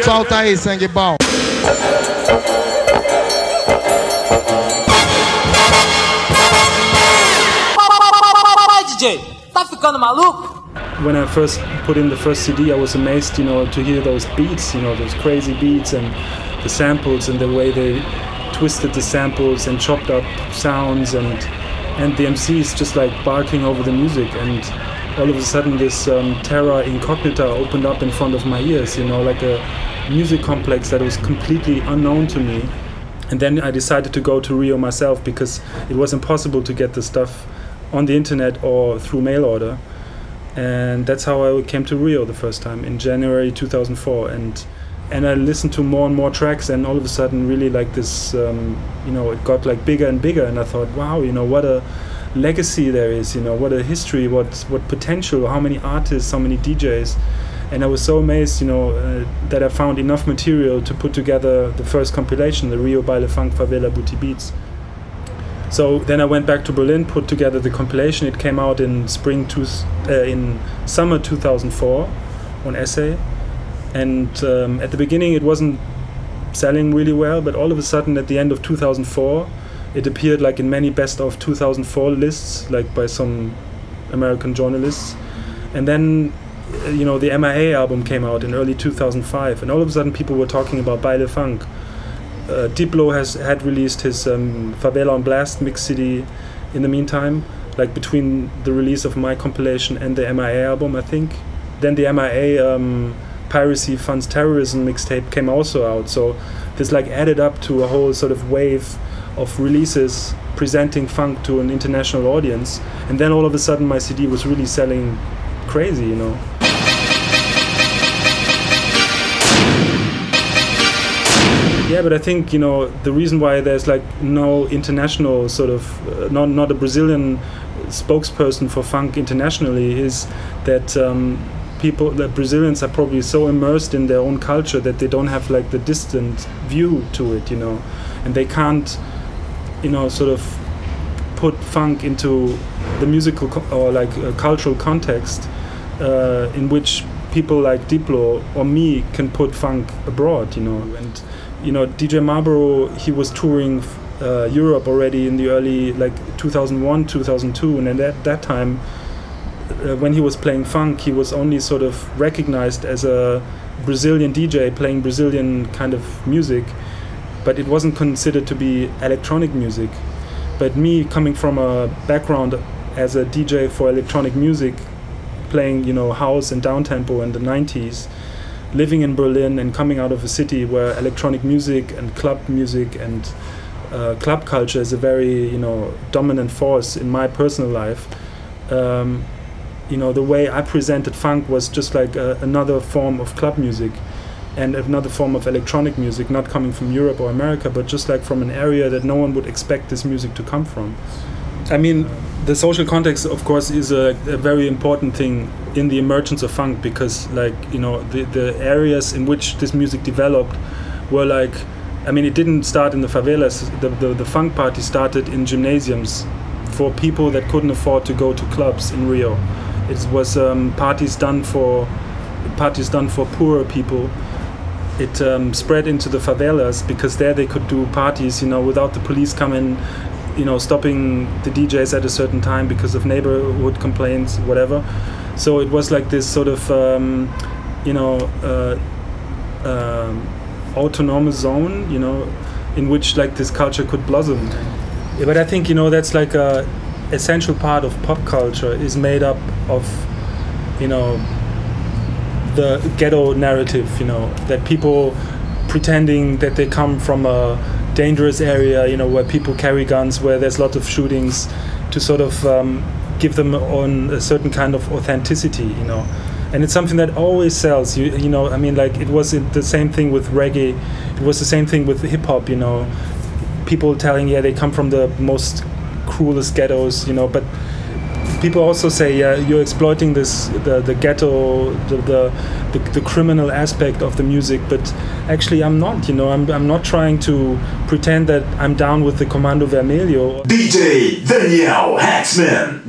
Solta aí, sangue bom. DJ, tá ficando maluco? When I first put in the first CD, I was amazed, you know, to hear those beats, you know, those crazy beats and the samples and the way they twisted the samples and chopped up sounds and the MCs just like barking over the music, and all of a sudden this terra incognita opened up in front of my ears, you know, like a music complex that was completely unknown to me. And then I decided to go to Rio myself because it was impossible to get the stuff on the internet or through mail order. And that's how I came to Rio the first time in January 2004, and I listened to more and more tracks, and all of a sudden really like this you know, it got like bigger and bigger, and I thought, wow, you know, what a legacy there is, you know, what a history, what potential, how many artists, how many DJs. And I was so amazed, you know, that I found enough material to put together the first compilation, the Rio Baile Funk Favela Booty Beats. So then I went back to Berlin, put together the compilation. It came out in in summer 2004 on Essay, and at the beginning it wasn't selling really well, but all of a sudden at the end of 2004 it appeared like in many best of 2004 lists, like by some American journalists. And then you know, the MIA album came out in early 2005, and all of a sudden people were talking about Baile Funk. Diplo had released his Favela on Blast mix CD in the meantime, like between the release of my compilation and the MIA album, I think. Then the MIA Piracy Funds Terrorism mixtape came also out, so this like added up to a whole sort of wave of releases presenting funk to an international audience. And then all of a sudden my CD was really selling crazy, you know. Yeah, but I think, you know, the reason why there's like no international sort of, not a Brazilian spokesperson for funk internationally is that the Brazilians are probably so immersed in their own culture that they don't have like the distant view to it, you know, and they can't, you know, sort of put funk into the musical or like cultural context in which people like Diplo or me can put funk abroad, you know. And you know, DJ Marlboro, he was touring Europe already in the early, like 2001, 2002, and at that time, when he was playing funk, he was only sort of recognized as a Brazilian DJ playing Brazilian kind of music, but it wasn't considered to be electronic music. But me coming from a background as a DJ for electronic music, playing, you know, house and downtempo in the 90s, living in Berlin and coming out of a city where electronic music and club music and club culture is a very, you know, dominant force in my personal life, you know, the way I presented funk was just like another form of club music and another form of electronic music, not coming from Europe or America, but just like from an area that no one would expect this music to come from. I mean, the social context, of course, is a very important thing in the emergence of funk, because, like, you know, the areas in which this music developed were like, I mean, it didn't start in the favelas. The funk party started in gymnasiums for people that couldn't afford to go to clubs in Rio. It was parties done for poorer people. It spread into the favelas because there they could do parties, you know, without the police coming, you know, stopping the DJs at a certain time because of neighborhood complaints, whatever. So it was like this sort of, you know, autonomous zone, you know, in which like this culture could blossom. But I think, you know, that's like a essential part of pop culture is made up of, you know, the ghetto narrative, you know, that people pretending that they come from a dangerous area, you know, where people carry guns, where there's lots of shootings, to sort of give them on a certain kind of authenticity, you know. And it's something that always sells. You know, I mean, like, it was the same thing with reggae. It was the same thing with hip hop, you know. People telling, yeah, they come from the most cruelest ghettos, you know, but people also say, yeah, you're exploiting this, the ghetto, the criminal aspect of the music, but actually I'm not, you know, I'm not trying to pretend that I'm down with the Comando Vermelho. DJ Daniel Haaksman.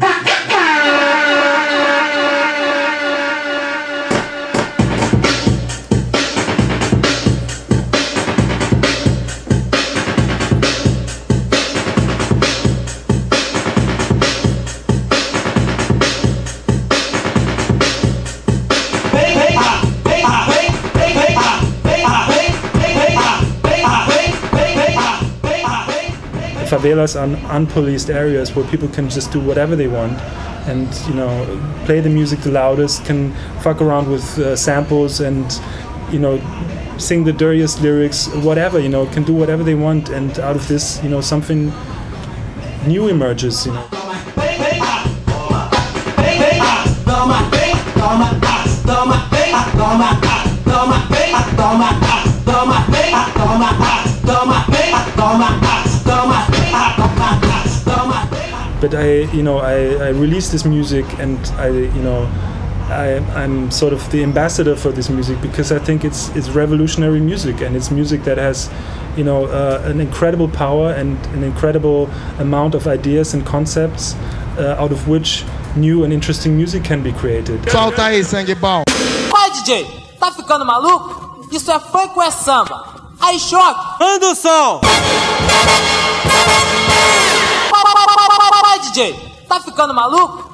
favelas are unpoliced areas where people can just do whatever they want, and play the music the loudest, can fuck around with samples, and sing the dirtiest lyrics, whatever, can do whatever they want, and out of this, something new emerges, But I released this music, and I'm sort of the ambassador for this music because I think it's revolutionary music, and it's music that has an incredible power and an incredible amount of ideas and concepts out of which new and interesting music can be created. Solta aí, sangue bom. Vai, DJ, tá ficando maluco? Isso é funk ou é samba? Aí, choque! Manda o som! Vai, DJ, tá ficando maluco?